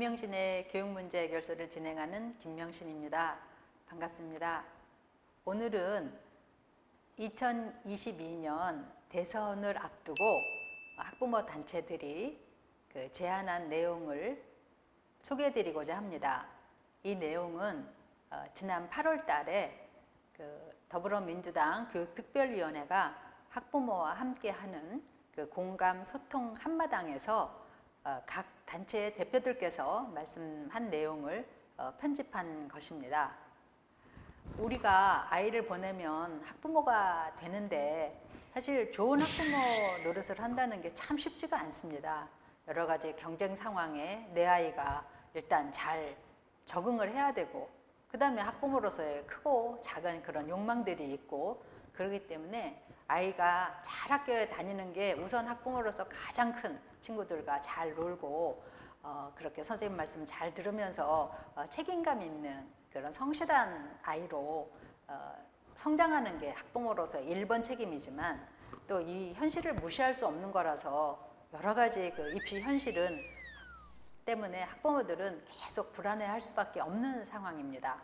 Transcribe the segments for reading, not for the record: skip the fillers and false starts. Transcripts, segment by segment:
김명신의 교육문제 해결소를 진행하는 김명신입니다. 반갑습니다. 오늘은 2022년 대선을 앞두고 학부모 단체들이 제안한 내용을 소개해드리고자 합니다. 이 내용은 지난 8월 달에 더불어민주당 교육특별위원회가 학부모와 함께하는 공감 소통 한마당에서 각 단체 대표들께서 말씀한 내용을 편집한 것입니다. 우리가 아이를 보내면 학부모가 되는데 사실 좋은 학부모 노릇을 한다는 게 참 쉽지가 않습니다. 여러 가지 경쟁 상황에 내 아이가 일단 잘 적응을 해야 되고, 그 다음에 학부모로서의 크고 작은 그런 욕망들이 있고, 그렇기 때문에 아이가 잘 학교에 다니는 게 우선 학부모로서 가장 큰, 친구들과 잘 놀고 그렇게 선생님 말씀 잘 들으면서 책임감 있는 그런 성실한 아이로 성장하는 게 학부모로서의 1번 책임이지만, 또 이 현실을 무시할 수 없는 거라서 여러 가지 입시 현실은 때문에 학부모들은 계속 불안해할 수밖에 없는 상황입니다.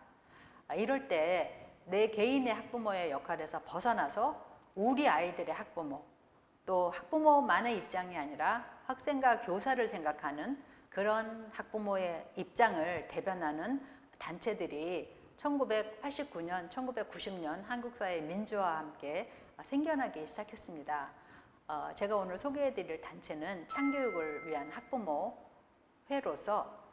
이럴 때 내 개인의 학부모의 역할에서 벗어나서 우리 아이들의 학부모, 또 학부모만의 입장이 아니라 학생과 교사를 생각하는 그런 학부모의 입장을 대변하는 단체들이 1989년, 1990년 한국사회 민주화와 함께 생겨나기 시작했습니다. 제가 오늘 소개해드릴 단체는 창교육을 위한 학부모회로서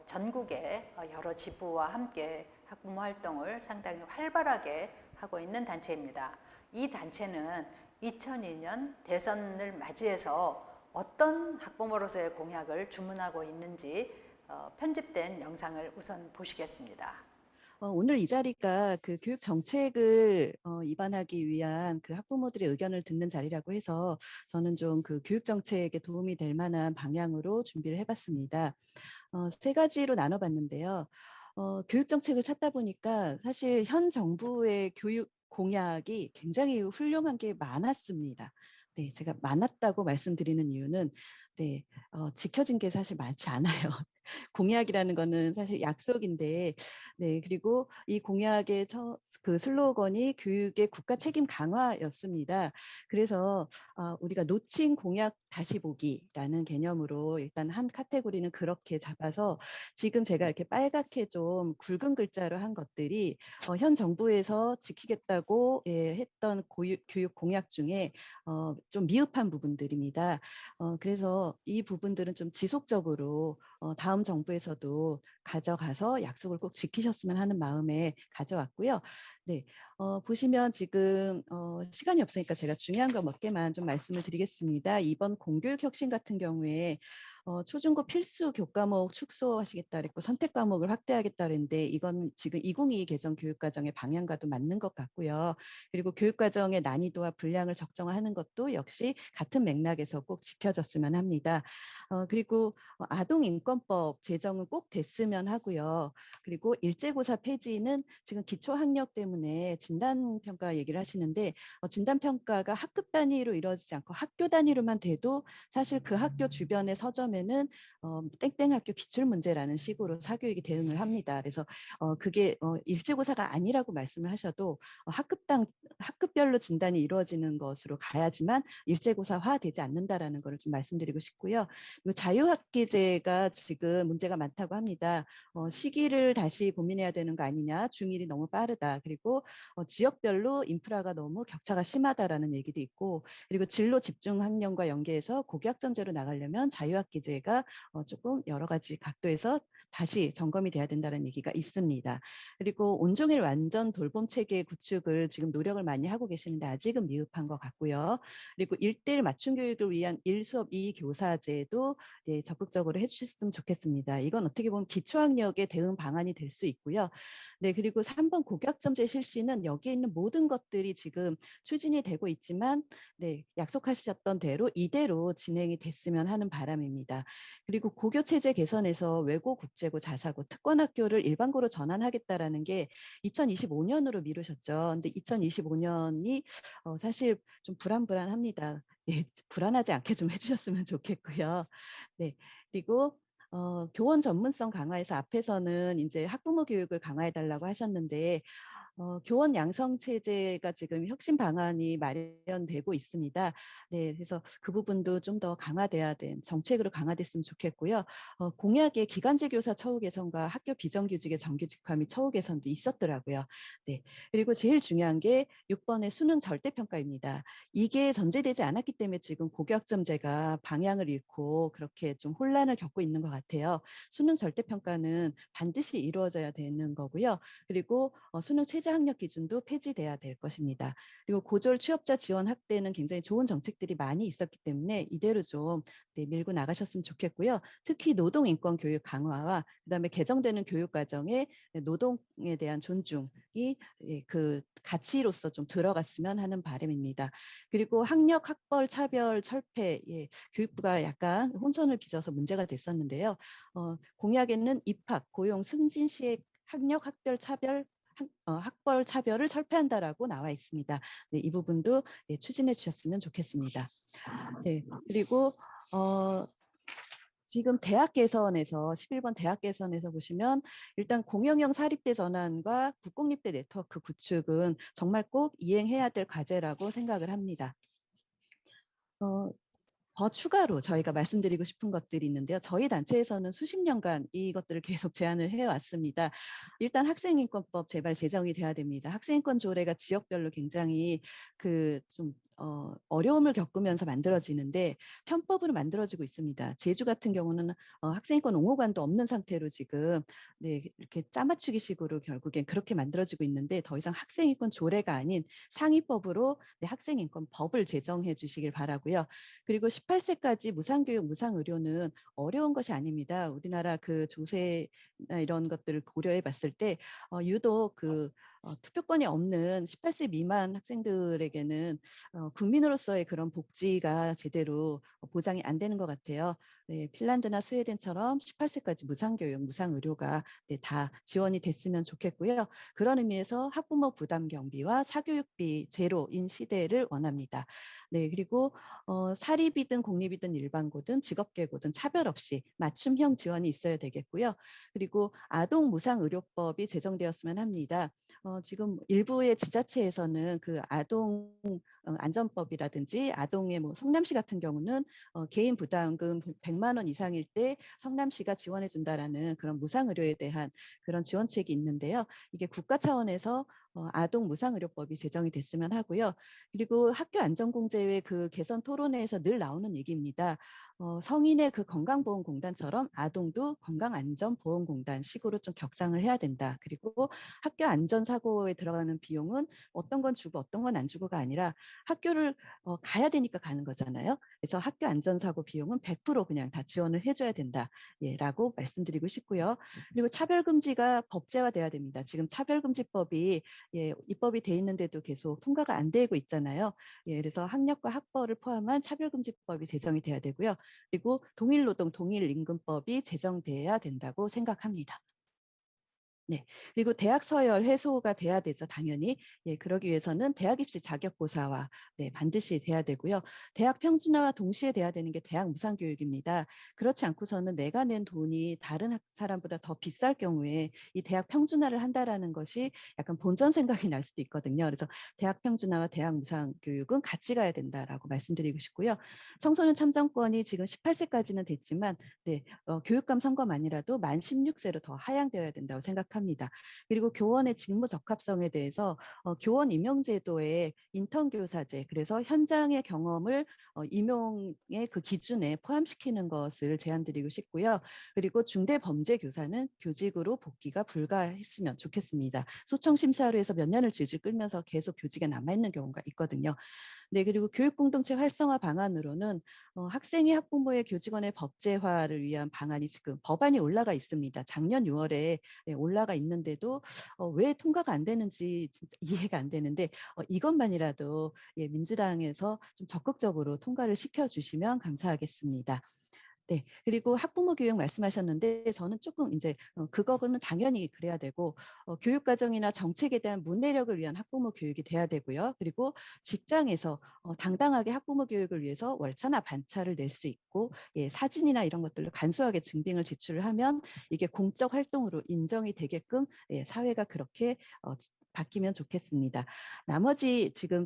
전국의 여러 지부와 함께 학부모 활동을 상당히 활발하게 하고 있는 단체입니다. 이 단체는 2002년 대선을 맞이해서 어떤 학부모로서의 공약을 주문하고 있는지 편집된 영상을 우선 보시겠습니다. 오늘 이 자리가 교육 정책을 입안하기 위한 학부모들의 의견을 듣는 자리라고 해서 저는 좀 교육 정책에 도움이 될 만한 방향으로 준비를 해봤습니다. 세 가지로 나눠봤는데요. 교육 정책을 찾다 보니까 사실 현 정부의 교육 공약이 굉장히 훌륭한 게 많았습니다. 네, 제가 많았다고 말씀드리는 이유는 지켜진 게 사실 많지 않아요. 공약이라는 거는 사실 약속인데, 그리고 이 공약의 슬로건이 교육의 국가 책임 강화였습니다. 그래서 우리가 놓친 공약 다시 보기라는 개념으로 일단 한 카테고리는 그렇게 잡아서 지금 제가 이렇게 빨갛게 좀 굵은 글자로 한 것들이 현 정부에서 지키겠다고 했던 교육 공약 중에 좀 미흡한 부분들입니다. 그래서 이 부분들은 좀 지속적으로 다음 정부에서도 가져가서 약속을 꼭 지키셨으면 하는 마음에 가져왔고요. 네, 보시면 지금 시간이 없으니까 제가 중요한 거 몇 개만 좀 말씀을 드리겠습니다. 이번 공교육 혁신 같은 경우에 초중고 필수 교과목 축소하시겠다 그랬고 선택 과목을 확대하겠다 그랬는데 이건 지금 2022 개정 교육과정의 방향과도 맞는 것 같고요. 그리고 교육과정의 난이도와 분량을 적정하는 것도 역시 같은 맥락에서 꼭 지켜졌으면 합니다. 그리고 아동인권법 제정은 꼭 됐으면 하고요. 그리고 일제고사 폐지는 지금 기초학력 때문에 진단평가 얘기를 하시는데 진단평가가 학급 단위로 이루어지지 않고 학교 단위로만 돼도 사실 그 학교 주변의 서점에는 땡땡 학교 기출문제라는 식으로 사교육이 대응을 합니다. 그래서 그게 일제고사가 아니라고 말씀을 하셔도 학급별로 진단이 이루어지는 것으로 가야지만 일제고사화 되지 않는다라는 것을 좀 말씀드리고 싶고요. 그리고 자유학기제가 지금 문제가 많다고 합니다. 시기를 다시 고민해야 되는 거 아니냐, 중일이 너무 빠르다. 그리고 지역별로 인프라가 너무 격차가 심하다라는 얘기도 있고, 그리고 진로 집중 학년과 연계해서 고교학점제로 나가려면 자유학기제가 조금 여러 가지 각도에서 다시 점검이 돼야 된다는 얘기가 있습니다. 그리고 온종일 완전 돌봄 체계 구축을 지금 노력을 많이 하고 계시는데 아직은 미흡한 것 같고요. 그리고 1:1 맞춤 교육을 위한 1수업 2교사제도 적극적으로 해주셨으면 좋겠습니다. 이건 어떻게 보면 기초학력의 대응 방안이 될 수 있고요. 네, 그리고 3번 고교학점제 실시는 여기에 있는 모든 것들이 지금 추진이 되고 있지만 약속하셨던 대로 이대로 진행이 됐으면 하는 바람입니다. 그리고 고교체제 개선에서 외고, 국제고, 자사고, 특권학교를 일반고로 전환하겠다라는 게 2025년으로 미루셨죠. 근데 2025년이 사실 좀 불안합니다. 네, 불안하지 않게 좀 해주셨으면 좋겠고요. 네, 그리고 교원 전문성 강화에서 앞에서는 이제 학부모 교육을 강화해 달라고 하셨는데 교원 양성 체제가 지금 혁신 방안이 마련되고 있습니다. 네, 그래서 그 부분도 좀 더 강화돼야 된 정책으로 강화됐으면 좋겠고요. 공약에 기간제 교사 처우 개선과 학교 비정규직의 정규직화 및 처우 개선도 있었더라고요. 네, 그리고 제일 중요한 게 6번의 수능 절대평가입니다. 이게 전제되지 않았기 때문에 지금 고교학점제가 방향을 잃고 그렇게 좀 혼란을 겪고 있는 것 같아요. 수능 절대평가는 반드시 이루어져야 되는 거고요. 그리고 수능 최저 학력 기준도 폐지돼야 될 것입니다. 그리고 고졸 취업자 지원 확대는 굉장히 좋은 정책들이 많이 있었기 때문에 이대로 좀 네, 밀고 나가셨으면 좋겠고요. 특히 노동인권 교육 강화와 그다음에 개정되는 교육 과정에 노동에 대한 존중이 그 가치로서 좀 들어갔으면 하는 바람입니다. 그리고 학력, 학벌, 차별, 철폐, 교육부가 약간 혼선을 빚어서 문제가 됐었는데요. 공약에는 입학, 고용, 승진 시에 학력, 학별, 차별, 학벌 차별을 철폐한다라고 나와 있습니다. 네, 이 부분도 추진해 주셨으면 좋겠습니다. 네, 그리고 지금 대학 개선에서 11번 대학 개선에서 보시면 일단 공영형 사립대 전환과 국공립대 네트워크 구축은 정말 꼭 이행해야 될 과제라고 생각을 합니다. 어, 더 추가로 저희가 말씀드리고 싶은 것들이 있는데요. 저희 단체에서는 수십 년간 이것들을 계속 제안을 해왔습니다. 일단 학생인권법 제발 제정이 돼야 됩니다. 학생인권 조례가 지역별로 굉장히 좀 어려움을 겪으면서 만들어지는데 편법으로 만들어지고 있습니다. 제주 같은 경우는 학생인권 옹호관도 없는 상태로 지금 네, 이렇게 짜맞추기식으로 결국엔 그렇게 만들어지고 있는데 더 이상 학생인권 조례가 아닌 상위법으로 네, 학생인권법을 제정해 주시길 바라고요. 그리고 18세까지 무상교육, 무상의료는 어려운 것이 아닙니다. 우리나라 그 조세나 이런 것들을 고려해 봤을 때 유독 투표권이 없는 18세 미만 학생들에게는 국민으로서의 그런 복지가 제대로 보장이 안 되는 것 같아요. 네, 핀란드나 스웨덴처럼 18세까지 무상교육, 무상의료가 네, 다 지원이 됐으면 좋겠고요. 그런 의미에서 학부모 부담 경비와 사교육비 제로인 시대를 원합니다. 네, 그리고 사립이든 공립이든 일반고든 직업계고든 차별 없이 맞춤형 지원이 있어야 되겠고요. 그리고 아동 무상의료법이 제정되었으면 합니다. 지금 일부의 지자체에서는 그 아동 안전법이라든지 아동의 뭐 성남시 같은 경우는 개인 부담금 100만 원 이상일 때 성남시가 지원해 준다라는 그런 무상의료에 대한 그런 지원책이 있는데요. 이게 국가 차원에서 아동 무상의료법이 제정이 됐으면 하고요. 그리고 학교 안전공제의 그 개선 토론회에서 늘 나오는 얘기입니다. 성인의 그 건강보험공단처럼 아동도 건강안전보험공단 식으로 좀 격상을 해야 된다. 그리고 학교 안전사고에 들어가는 비용은 어떤 건 주고 어떤 건 안 주고가 아니라 학교를 가야 되니까 가는 거잖아요. 그래서 학교 안전사고 비용은 100% 그냥 다 지원을 해줘야 된다. 예, 라고 말씀드리고 싶고요. 그리고 차별금지가 법제화돼야 됩니다. 지금 차별금지법이 입법이 돼 있는데도 계속 통과가 안 되고 있잖아요. 예, 그래서 학력과 학벌을 포함한 차별금지법이 제정이 돼야 되고요. 그리고 동일노동 동일임금법이 제정돼야 된다고 생각합니다. 네. 그리고 대학 서열 해소가 돼야 되죠, 당연히. 예, 그러기 위해서는 대학 입시 자격고사와 네, 반드시 돼야 되고요. 대학 평준화와 동시에 돼야 되는 게 대학 무상교육입니다. 그렇지 않고서는 내가 낸 돈이 다른 사람보다 더 비쌀 경우에 이 대학 평준화를 한다라는 것이 약간 본전 생각이 날 수도 있거든요. 그래서 대학 평준화와 대학 무상교육은 같이 가야 된다라고 말씀드리고 싶고요. 청소년 참정권이 지금 18세까지는 됐지만 네, 교육감 선거만이라도 만 16세로 더 하향되어야 된다고 생각합니다. 그리고 교원의 직무 적합성에 대해서 교원 임용제도의 인턴 교사제, 그래서 현장의 경험을 임용의 그 기준에 포함시키는 것을 제안드리고 싶고요. 그리고 중대범죄 교사는 교직으로 복귀가 불가했으면 좋겠습니다. 소청 심사로 해서 몇 년을 질질 끌면서 계속 교직에 남아있는 경우가 있거든요. 네, 그리고 교육공동체 활성화 방안으로는 학생이 학부모의 교직원의 법제화를 위한 방안이 지금 법안이 올라가 있습니다. 작년 6월에 올라가 있는데도 왜 통과가 안 되는지 진짜 이해가 안 되는데 이것만이라도 민주당에서 좀 적극적으로 통과를 시켜주시면 감사하겠습니다. 네. 그리고 학부모 교육 말씀하셨는데 저는 조금 이제 그거는 당연히 그래야 되고 교육 과정이나 정책에 대한 문해력을 위한 학부모 교육이 돼야 되고요. 그리고 직장에서 당당하게 학부모 교육을 위해서 월차나 반차를 낼 수 있고 예, 사진이나 이런 것들로 간소하게 증빙을 제출을 하면 이게 공적 활동으로 인정이 되게끔 예, 사회가 그렇게 바뀌면 좋겠습니다. 나머지 지금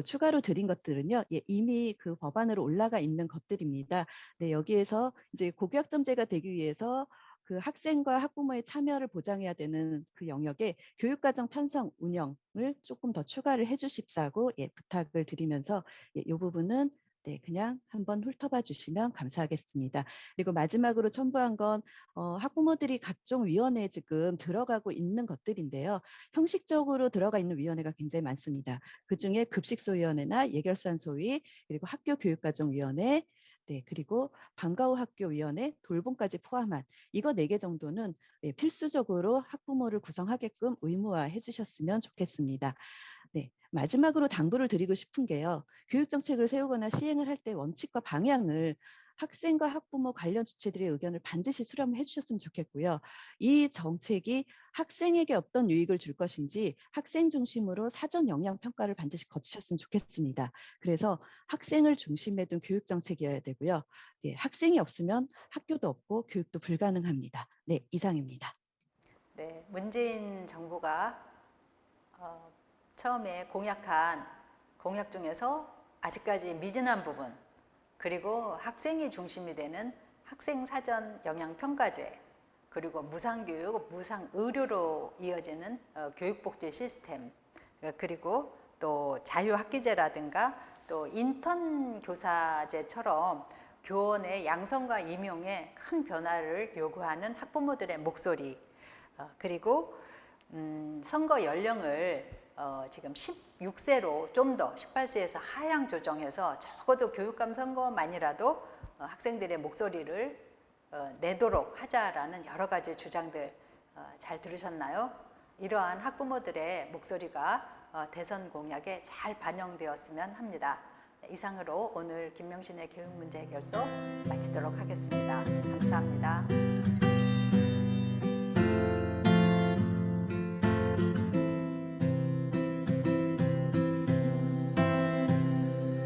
추가로 드린 것들은요. 예, 이미 그 법안으로 올라가 있는 것들입니다. 네, 여기에서 이제 고교학점제가 되기 위해서 그 학생과 학부모의 참여를 보장해야 되는 그 영역에 교육과정 편성 운영을 조금 더 추가를 해주십사고 예, 부탁을 드리면서 예, 이 부분은 네, 그냥 한번 훑어봐 주시면 감사하겠습니다. 그리고 마지막으로 첨부한 건 학부모들이 각종 위원회에 지금 들어가고 있는 것들인데요. 형식적으로 들어가 있는 위원회가 굉장히 많습니다. 그중에 급식소위원회나 예결산소위, 그리고 학교교육과정위원회, 네, 그리고 방과 후 학교위원회, 돌봄까지 포함한 이거 4개 정도는 예, 필수적으로 학부모를 구성하게끔 의무화해 주셨으면 좋겠습니다. 네, 마지막으로 당부를 드리고 싶은 게요. 교육정책을 세우거나 시행을 할 때 원칙과 방향을 학생과 학부모 관련 주체들의 의견을 반드시 수렴해 주셨으면 좋겠고요. 이 정책이 학생에게 어떤 유익을 줄 것인지 학생 중심으로 사전 영향 평가를 반드시 거치셨으면 좋겠습니다. 그래서 학생을 중심에 둔 교육정책이어야 되고요. 네, 학생이 없으면 학교도 없고 교육도 불가능합니다. 네, 이상입니다. 네, 문재인 정부가 처음에 공약한 공약 중에서 아직까지 미진한 부분, 그리고 학생이 중심이 되는 학생 사전 영양 평가제, 그리고 무상교육, 무상의료로 이어지는 교육복지 시스템, 그리고 또 자유학기제라든가 또 인턴 교사제처럼 교원의 양성과 임용에 큰 변화를 요구하는 학부모들의 목소리, 그리고 선거 연령을 지금 16세로 좀 더 18세에서 하향 조정해서 적어도 교육감 선거만이라도 학생들의 목소리를 내도록 하자라는 여러 가지 주장들 잘 들으셨나요? 이러한 학부모들의 목소리가 대선 공약에 잘 반영되었으면 합니다. 이상으로 오늘 김명신의 교육문제 해결소 마치도록 하겠습니다. 감사합니다.